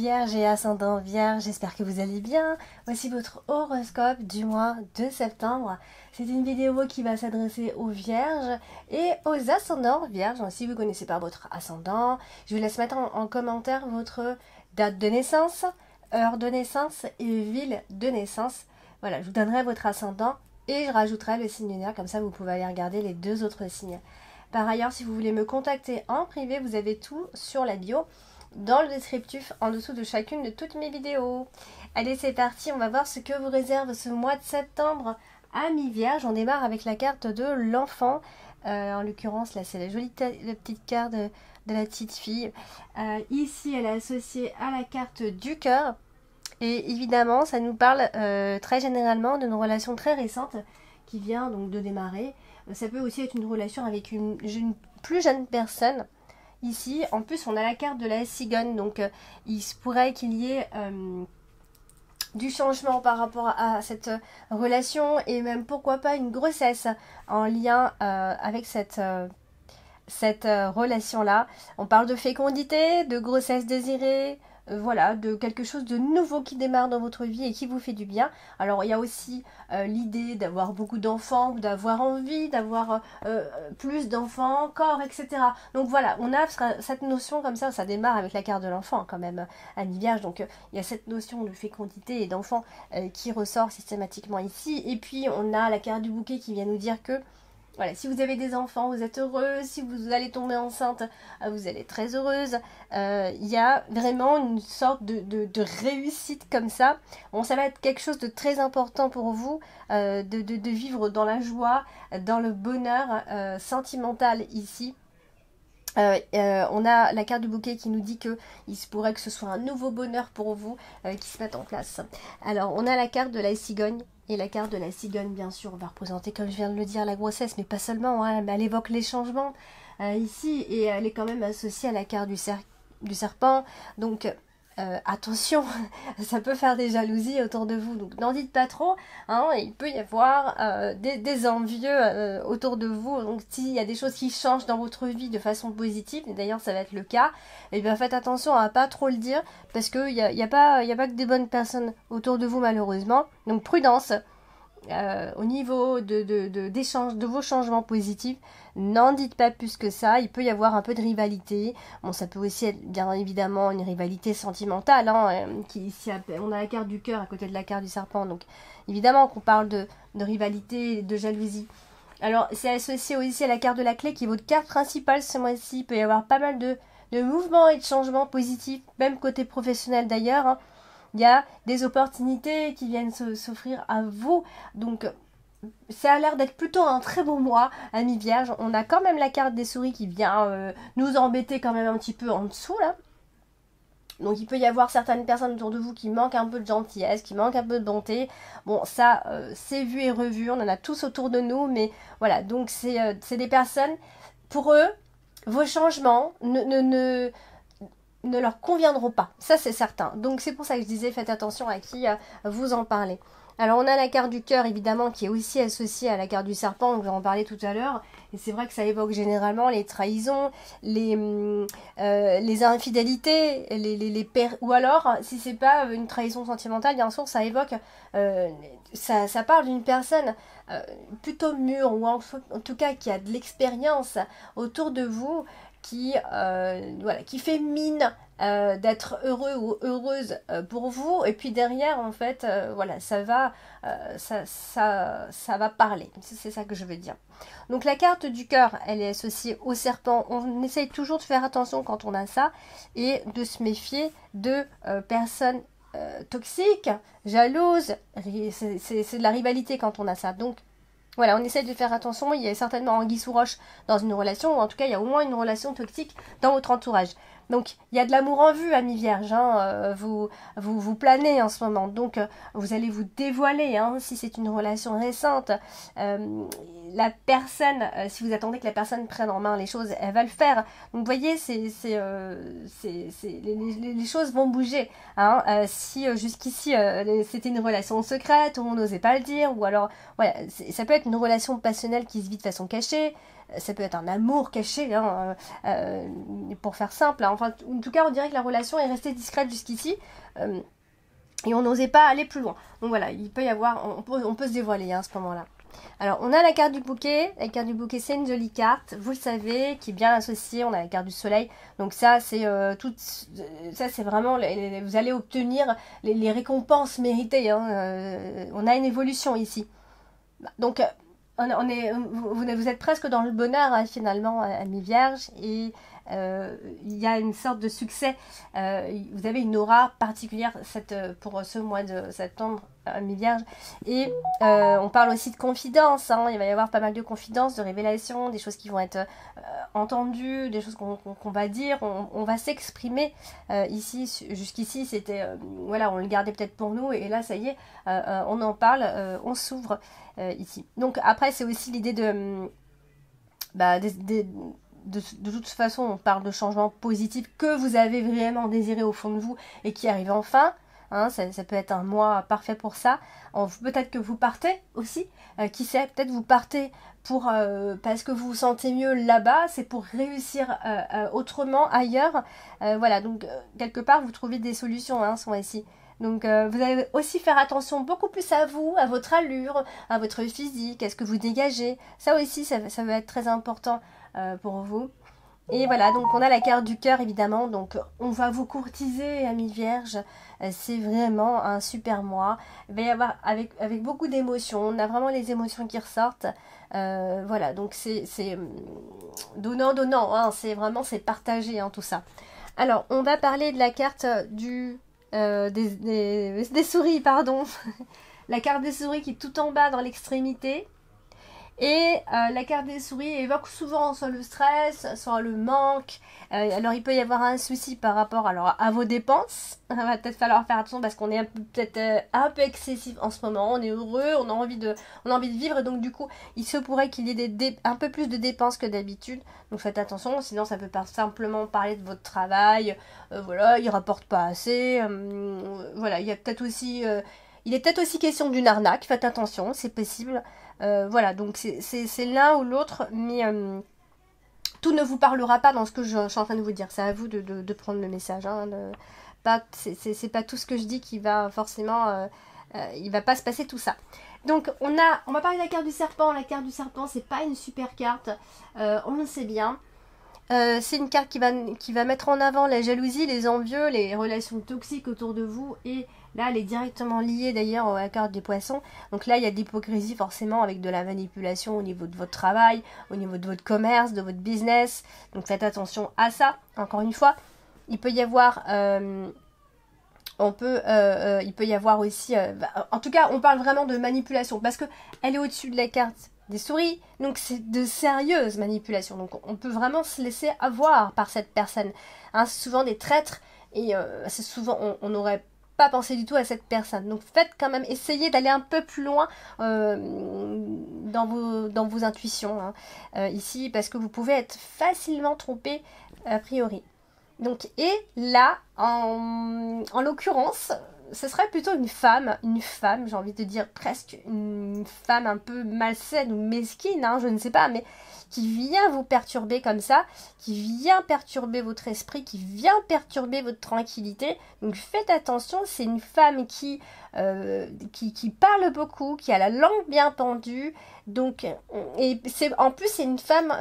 Vierge et ascendant Vierge, j'espère que vous allez bien. Voici votre horoscope du mois de septembre. C'est une vidéo qui va s'adresser aux Vierges et aux ascendants Vierges. Si vous ne connaissez pas votre ascendant, je vous laisse mettre en commentaire votre date de naissance, heure de naissance et ville de naissance. Voilà, je vous donnerai votre ascendant et je rajouterai le signe lunaire, comme ça vous pouvez aller regarder les deux autres signes. Par ailleurs, si vous voulez me contacter en privé, vous avez tout sur la bio, dans le descriptif en dessous de chacune de toutes mes vidéos. Allez, c'est parti, on va voir ce que vous réserve ce mois de septembre à mi-vierge. On démarre avec la carte de l'enfant. En l'occurrence, là, c'est la jolie petite carte de la petite fille. Ici, elle est associée à la carte du cœur. Et évidemment, ça nous parle très généralement d'une relation très récente qui vient donc de démarrer. Ça peut aussi être une relation avec une plus jeune personne. Ici, en plus, on a la carte de la cigogne, donc il se pourrait qu'il y ait du changement par rapport à cette relation et même pourquoi pas une grossesse en lien avec cette relation-là. On parle de fécondité, de grossesse désirée, voilà, de quelque chose de nouveau qui démarre dans votre vie et qui vous fait du bien. Alors il y a aussi l'idée d'avoir beaucoup d'enfants, d'avoir envie d'avoir plus d'enfants encore, etc. Donc voilà, on a cette notion comme ça démarre avec la carte de l'enfant quand même à mi-vierge. Donc il y a cette notion de fécondité et d'enfant qui ressort systématiquement ici. Et puis on a la carte du bouquet qui vient nous dire que voilà, si vous avez des enfants, vous êtes heureuse. Si vous allez tomber enceinte, vous allez être très heureuse. Il y a vraiment une sorte de réussite comme ça. Bon, ça va être quelque chose de très important pour vous, de vivre dans la joie, dans le bonheur sentimental ici. On a la carte du bouquet qui nous dit que il se pourrait que ce soit un nouveau bonheur pour vous qui se mette en place. Alors, on a la carte de la cigogne. Et la carte de la cigogne, bien sûr, va représenter, comme je viens de le dire, la grossesse, mais pas seulement, hein, elle évoque les changements ici, et elle est quand même associée à la carte du serpent. Donc, attention, ça peut faire des jalousies autour de vous, donc n'en dites pas trop, hein, il peut y avoir des envieux autour de vous, donc s'il y a des choses qui changent dans votre vie de façon positive, et d'ailleurs ça va être le cas, et bien faites attention à pas trop le dire, parce qu'il n'y a pas que des bonnes personnes autour de vous malheureusement, donc prudence. Au niveau d'échange de vos changements positifs, n'en dites pas plus que ça. Il peut y avoir un peu de rivalité. Bon, ça peut aussi être bien évidemment une rivalité sentimentale. Hein, on a la carte du cœur à côté de la carte du serpent. Donc évidemment qu'on parle de rivalité, de jalousie. Alors c'est associé aussi à la carte de la clé qui est votre carte principale ce mois-ci. Il peut y avoir pas mal de mouvements et de changements positifs, même côté professionnel d'ailleurs. Hein. Il y a des opportunités qui viennent s'offrir à vous. Donc, ça a l'air d'être plutôt un très bon mois à mi-vierge. On a quand même la carte des souris qui vient nous embêter quand même un petit peu en dessous, là. Donc, il peut y avoir certaines personnes autour de vous qui manquent un peu de gentillesse, qui manquent un peu de bonté. Bon, ça, c'est vu et revu. On en a tous autour de nous. Mais voilà, donc c'est des personnes, pour eux, vos changements ne leur conviendront pas, ça c'est certain. Donc c'est pour ça que je disais faites attention à qui vous en parlez. Alors on a la carte du cœur évidemment qui est aussi associée à la carte du serpent, donc j'en parlais tout à l'heure, et c'est vrai que ça évoque généralement les trahisons, les infidélités, ou alors si c'est pas une trahison sentimentale, bien sûr ça évoque, ça parle d'une personne plutôt mûre, ou en tout cas qui a de l'expérience autour de vous, qui fait mine d'être heureux ou heureuse pour vous, et puis derrière en fait voilà, ça va parler, c'est ça que je veux dire. Donc la carte du cœur, elle est associée au serpent. On essaye toujours de faire attention quand on a ça et de se méfier de personnes toxiques, jalouses. C'est de la rivalité quand on a ça, donc voilà, on essaie de faire attention. Il y a certainement anguille sous roche dans une relation, ou en tout cas il y a au moins une relation toxique dans votre entourage. Donc il y a de l'amour en vue à mi-vierge, hein, vous planez en ce moment, donc vous allez vous dévoiler, hein, si c'est une relation récente. La personne, si vous attendez que la personne prenne en main les choses, elle va le faire. Donc vous voyez, les choses vont bouger. Hein. Si jusqu'ici c'était une relation secrète, où on n'osait pas le dire, ou alors voilà, ça peut être une relation passionnelle qui se vit de façon cachée, ça peut être un amour caché, hein, pour faire simple, hein. Enfin, en tout cas, on dirait que la relation est restée discrète jusqu'ici. Et on n'osait pas aller plus loin. Donc voilà, il peut y avoir, on peut se dévoiler, hein, à ce moment-là. Alors, on a la carte du bouquet. La carte du bouquet, c'est une jolie carte, vous le savez, qui est bien associée. On a la carte du soleil. Donc ça, c'est ça, c'est vraiment, vous allez obtenir les récompenses méritées, hein. On a une évolution ici. Donc, vous êtes presque dans le bonheur, hein, finalement, ami Vierge, et il y a une sorte de succès. Vous avez une aura particulière pour ce mois de septembre, ami Vierge, et on parle aussi de confidence, hein. Il va y avoir pas mal de confidences, de révélations, des choses qui vont être entendues, des choses qu'on va dire, on va s'exprimer. Ici, jusqu'ici, c'était, voilà, on le gardait peut-être pour nous, et là, ça y est, on en parle, on s'ouvre. Ici. Donc après, c'est aussi l'idée de toute façon, on parle de changements positifs que vous avez vraiment désiré au fond de vous et qui arrivent enfin. Hein, ça peut être un mois parfait pour ça. Peut-être que vous partez aussi. Qui sait, peut-être vous partez parce que vous vous sentez mieux là-bas. C'est pour réussir autrement ailleurs. Voilà, donc quelque part, vous trouvez des solutions, hein, ce mois-ci. Donc vous allez aussi faire attention beaucoup plus à vous, à votre allure, à votre physique, à ce que vous dégagez. Ça aussi, ça va être très important pour vous. Et voilà, donc on a la carte du cœur évidemment, donc on va vous courtiser, amis vierges. C'est vraiment un super mois. Il va y avoir avec beaucoup d'émotions, on a vraiment les émotions qui ressortent. Voilà, donc c'est donnant, hein, c'est partagé, hein, tout ça. Alors, on va parler de la carte des souris, pardon. La carte des souris qui est tout en bas dans l'extrémité. Et la carte des souris évoque souvent soit le stress, soit le manque. Alors il peut y avoir un souci par rapport à vos dépenses. Il va peut-être falloir faire attention parce qu'on est peut-être un peu excessif en ce moment. On est heureux, on a envie de vivre. Donc du coup, il se pourrait qu'il y ait un peu plus de dépenses que d'habitude. Donc faites attention, sinon ça peut pas simplement parler de votre travail. Voilà, il rapporte pas assez. Voilà, il y a peut-être aussi... il est peut-être aussi question d'une arnaque. Faites attention, c'est possible. Voilà, donc c'est l'un ou l'autre, mais tout ne vous parlera pas dans ce que je suis en train de vous dire. C'est à vous de prendre le message, hein, c'est pas tout ce que je dis qui va forcément... il va pas se passer tout ça. Donc on va parler de la carte du serpent. La carte du serpent, c'est pas une super carte, on le sait bien. C'est une carte qui va mettre en avant la jalousie, les envieux, les relations toxiques autour de vous. Et là, elle est directement liée d'ailleurs à la carte des poissons. Donc là, il y a de l'hypocrisie forcément avec de la manipulation au niveau de votre travail, au niveau de votre commerce, de votre business. Donc faites attention à ça. Encore une fois, il peut y avoir... il peut y avoir aussi... en tout cas, on parle vraiment de manipulation parce que elle est au-dessus de la carte des souris, donc c'est de sérieuses manipulations. Donc on peut vraiment se laisser avoir par cette personne. Hein, c'est souvent des traîtres et c'est souvent on n'aurait pas pensé du tout à cette personne. Donc faites quand même, essayez d'aller un peu plus loin dans vos intuitions, hein, ici, parce que vous pouvez être facilement trompé a priori. Donc, et là, en l'occurrence, ce serait plutôt une femme, j'ai envie de dire presque une femme un peu malsaine ou mesquine, hein, je ne sais pas, mais qui vient vous perturber comme ça, qui vient perturber votre esprit, qui vient perturber votre tranquillité. Donc faites attention, c'est une femme qui parle beaucoup, qui a la langue bien pendue, donc, et en plus c'est une femme...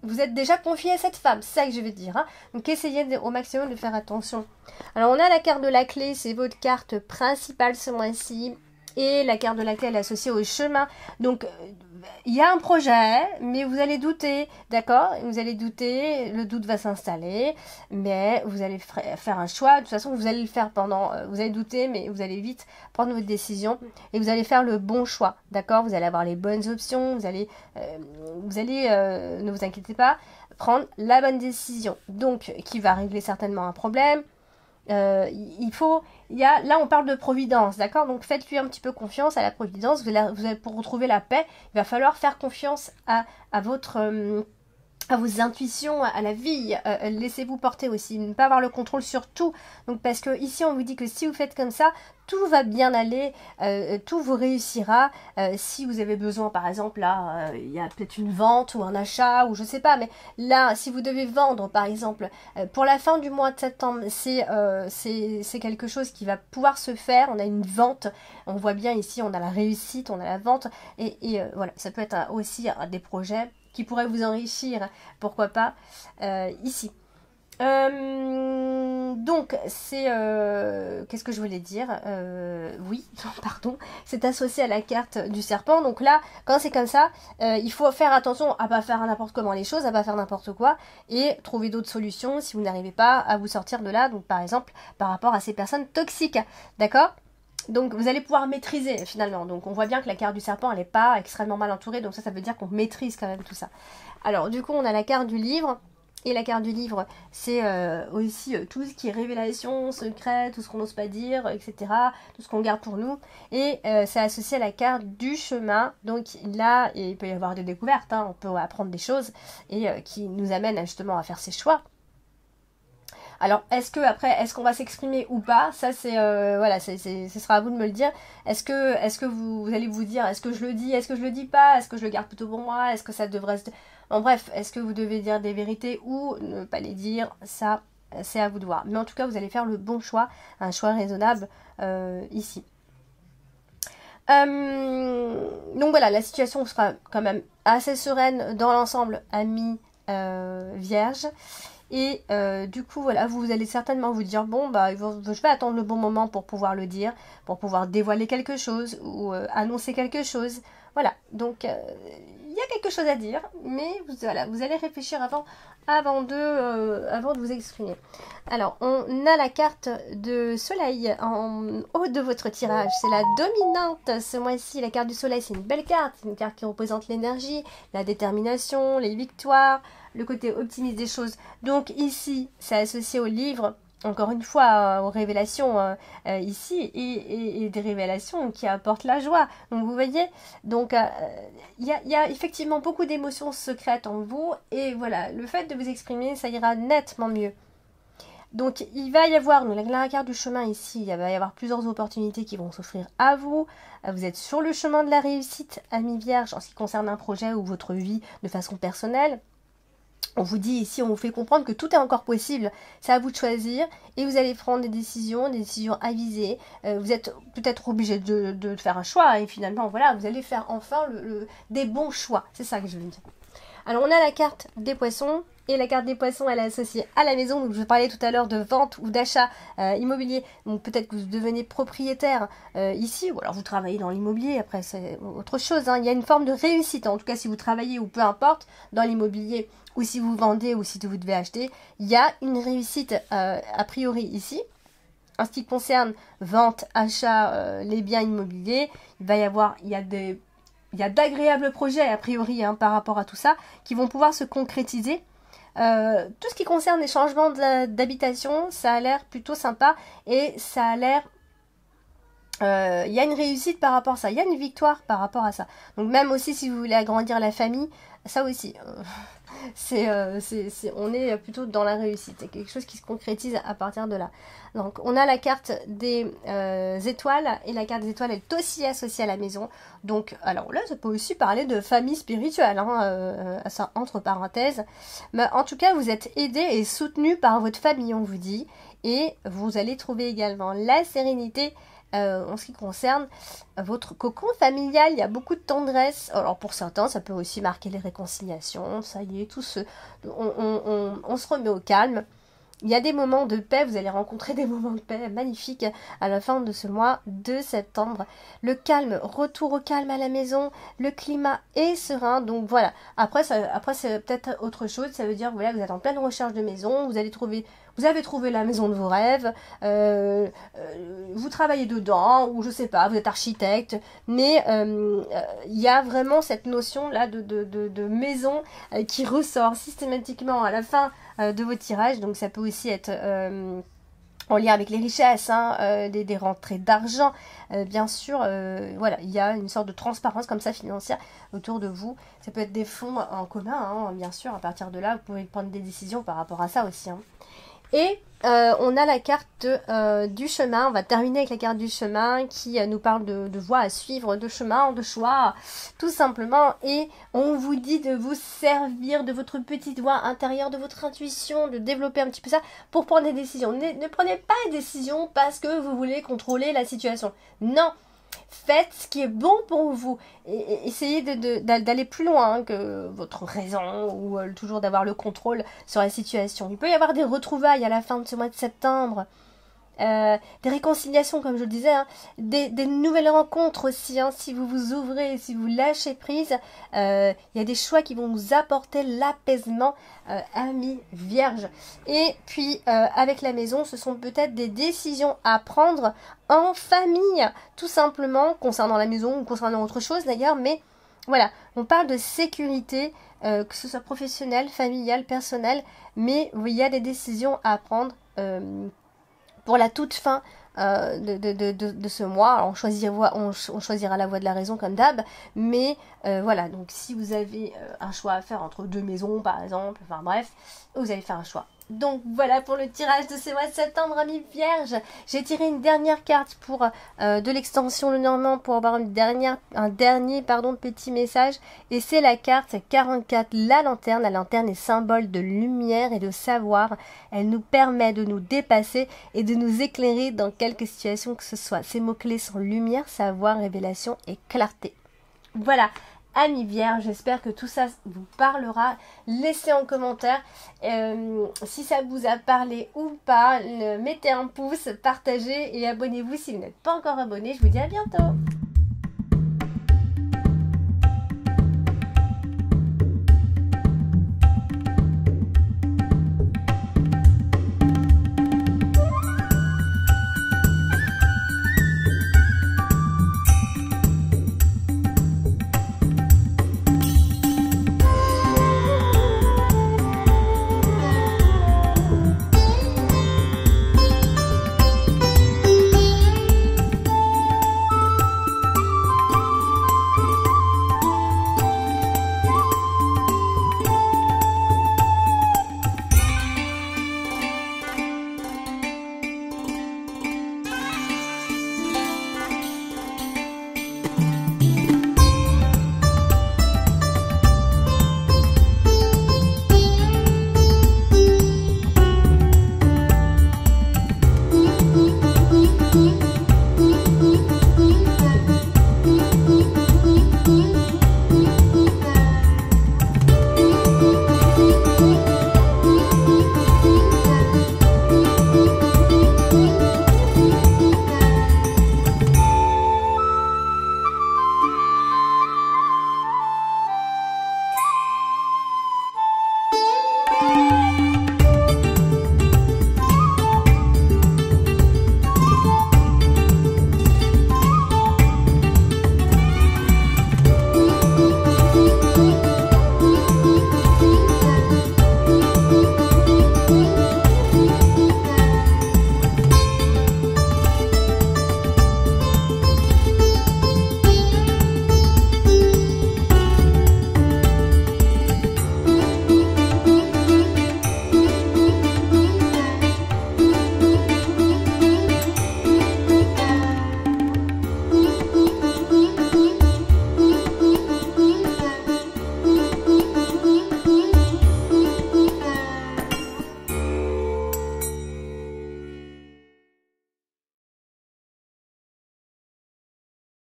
vous êtes déjà confié à cette femme, c'est ça que je veux dire, hein. Donc essayez au maximum de faire attention. Alors on a la carte de la clé, c'est votre carte principale ce mois-ci. Et la carte de la clé elle est associée au chemin. Donc il y a un projet, mais vous allez douter, d'accord? Vous allez douter, le doute va s'installer, mais vous allez faire un choix. De toute façon, vous allez le faire vous allez douter, mais vous allez vite prendre votre décision et vous allez faire le bon choix, d'accord? Vous allez avoir les bonnes options, vous allez, ne vous inquiétez pas, prendre la bonne décision. Donc, qui va régler certainement un problème. Là on parle de providence, d'accord? Donc faites-lui un petit peu confiance à la providence. Vous allez, pour retrouver la paix, il va falloir faire confiance à votre à vos intuitions, à la vie, laissez-vous porter aussi, ne pas avoir le contrôle sur tout. Donc parce que ici on vous dit que si vous faites comme ça, tout va bien aller, tout vous réussira. Si vous avez besoin, par exemple, là, il y a peut-être une vente ou un achat, ou je sais pas, mais là, si vous devez vendre, par exemple, pour la fin du mois de septembre, c'est quelque chose qui va pouvoir se faire. On a une vente, on voit bien ici, on a la réussite, on a la vente, et voilà, ça peut être aussi des projets qui pourraient vous enrichir, pourquoi pas, ici. Donc, c'est... qu'est-ce que je voulais dire? Oui, pardon. C'est associé à la carte du serpent. Donc là, quand c'est comme ça, il faut faire attention à pas faire n'importe comment les choses, à pas faire n'importe quoi, et trouver d'autres solutions si vous n'arrivez pas à vous sortir de là. Donc, par exemple, par rapport à ces personnes toxiques. D'accord? Donc, vous allez pouvoir maîtriser, finalement. Donc, on voit bien que la carte du serpent, elle n'est pas extrêmement mal entourée. Donc, ça veut dire qu'on maîtrise quand même tout ça. Alors, du coup, on a la carte du livre. Et la carte du livre, c'est aussi tout ce qui est révélation, secret, tout ce qu'on n'ose pas dire, etc. Tout ce qu'on garde pour nous. Et c'est associé à la carte du chemin. Donc là, il peut y avoir des découvertes, hein, on peut apprendre des choses et qui nous amènent justement à faire ses choix. Alors, est-ce qu'on va s'exprimer ou pas? Ça, c'est voilà, ce sera à vous de me le dire. Est-ce que vous allez vous dire, est-ce que je le dis, est-ce que je le dis pas, est-ce que je le garde plutôt pour moi, est-ce que ça devrait se... En bref, est-ce que vous devez dire des vérités ou ne pas les dire? Ça, c'est à vous de voir. Mais en tout cas, vous allez faire le bon choix, un choix raisonnable ici. Donc voilà, la situation sera quand même assez sereine dans l'ensemble, amis vierges. Et du coup, voilà, vous allez certainement vous dire, bon, bah, je vais attendre le bon moment pour pouvoir le dire, pour pouvoir dévoiler quelque chose ou annoncer quelque chose. Voilà, donc il y a quelque chose à dire, mais voilà, vous allez réfléchir avant de vous exprimer. Alors, on a la carte de soleil en haut de votre tirage. C'est la dominante ce mois-ci. La carte du soleil, c'est une belle carte. C'est une carte qui représente l'énergie, la détermination, les victoires, le côté optimiste des choses. Donc ici, c'est associé au livre, encore une fois, aux révélations ici, et des révélations qui apportent la joie. Donc vous voyez, donc il y a effectivement beaucoup d'émotions secrètes en vous, et voilà, le fait de vous exprimer, ça ira nettement mieux. Donc il va y avoir, nous, la carte du chemin ici, il va y avoir plusieurs opportunités qui vont s'offrir à vous. Vous êtes sur le chemin de la réussite, amis vierges, en ce qui concerne un projet ou votre vie de façon personnelle. On vous dit ici, on vous fait comprendre que tout est encore possible, c'est à vous de choisir et vous allez prendre des décisions avisées. Vous êtes peut-être obligé de faire un choix et finalement, voilà, vous allez faire enfin des bons choix. C'est ça que je veux dire. Alors, on a la carte des poissons. Et la carte des poissons, elle est associée à la maison. Donc, je vous parlais tout à l'heure de vente ou d'achat immobilier. Donc, peut-être que vous devenez propriétaire ici. Ou alors, vous travaillez dans l'immobilier. Après, c'est autre chose. Hein. Il y a une forme de réussite. En tout cas, si vous travaillez ou peu importe dans l'immobilier. Ou si vous vendez ou si vous devez acheter. Il y a une réussite a priori ici. En ce qui concerne vente, achat, les biens immobiliers. Il y a d'agréables projets a priori hein, par rapport à tout ça. Qui vont pouvoir se concrétiser. Tout ce qui concerne les changements d'habitation, ça a l'air plutôt sympa et ça a l'air... Il y a une réussite par rapport à ça, il y a une victoire par rapport à ça. Donc même aussi si vous voulez agrandir la famille, ça aussi, on est plutôt dans la réussite. C'est quelque chose qui se concrétise à partir de là. Donc on a la carte des étoiles et la carte des étoiles est aussi associée à la maison. Donc alors là ça peut aussi parler de famille spirituelle, hein, ça entre parenthèses. Mais en tout cas vous êtes aidé et soutenu par votre famille on vous dit. Et vous allez trouver également la sérénité en ce qui concerne votre cocon familial. Il y a beaucoup de tendresse. Alors pour certains, ça peut aussi marquer les réconciliations. Ça y est, on se remet au calme. Il y a des moments de paix, vous allez rencontrer des moments de paix magnifiques à la fin de ce mois de septembre. Le calme, retour au calme à la maison, le climat est serein, donc voilà. Après c'est peut-être autre chose, ça veut dire voilà, vous êtes en pleine recherche de maison, vous avez trouvé la maison de vos rêves, vous travaillez dedans, ou je sais pas, vous êtes architecte, mais il y a vraiment cette notion là de maison qui ressort systématiquement à la fin de vos tirages, donc ça peut aussi être en lien avec les richesses, hein, des rentrées d'argent, bien sûr, voilà, il y a une sorte de transparence comme ça financière autour de vous. Ça peut être des fonds en commun, hein, bien sûr, à partir de là, vous pouvez prendre des décisions par rapport à ça aussi. Hein. Et on a la carte du chemin, on va terminer avec la carte du chemin qui nous parle de voies à suivre, de chemin, de choix, tout simplement. Et on vous dit de vous servir de votre petite voix intérieure, de votre intuition, de développer un petit peu ça pour prendre des décisions. Ne prenez pas des décisions parce que vous voulez contrôler la situation. Non! Faites ce qui est bon pour vous. Et essayez d'aller plus loin hein, que votre raison ou toujours d'avoir le contrôle sur la situation. Il peut y avoir des retrouvailles à la fin de ce mois de septembre. Des réconciliations, comme je le disais, hein, des nouvelles rencontres aussi, hein, si vous vous ouvrez, si vous lâchez prise, il y a des choix qui vont vous apporter l'apaisement, amis vierges. Et puis, avec la maison, ce sont peut-être des décisions à prendre en famille, tout simplement, concernant la maison ou concernant autre chose d'ailleurs, mais voilà, on parle de sécurité, que ce soit professionnel, familial, personnel, mais il y a des décisions à prendre pour la toute fin de ce mois. Alors on choisira la voie de la raison comme d'hab, mais voilà, donc si vous avez un choix à faire entre deux maisons par exemple, enfin bref, vous allez faire un choix. Donc voilà pour le tirage de ce mois de septembre, amis vierges. J'ai tiré une dernière carte pour de l'extension le Normand pour avoir un dernier petit message. Et c'est la carte 44, la lanterne. La lanterne est symbole de lumière et de savoir. Elle nous permet de nous dépasser et de nous éclairer dans quelque situation que ce soit. Ces mots-clés sont lumière, savoir, révélation et clarté. Voilà. Amis vierges, j'espère que tout ça vous parlera. Laissez en commentaire si ça vous a parlé ou pas. Mettez un pouce, partagez et abonnez-vous si vous n'êtes pas encore abonné. Je vous dis à bientôt.